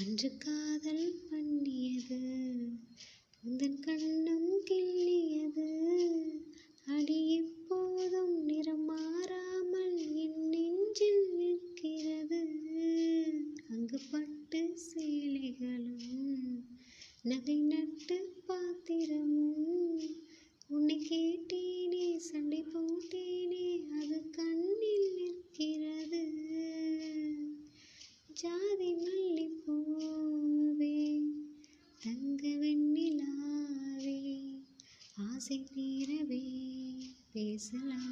அன்று காதல் பண்ணியது உந்தன் கண்ணம் கிள்ளியது. அடி எப்போதும் நிறம் மாறாமல் என் நெஞ்சில் நிற்கிறது. அங்கு பட்டு சேலைகளும் நகை நட்டு பாத்திரமும். உன்னை கேட்டேனே சண்டை போட்டேனே அது கண்ணில் நிற்கிறது. ஜாதி மல்லிப்பூவே தங்க வெண்ணிலாவே ஆசை தீரவே பேசலாம்.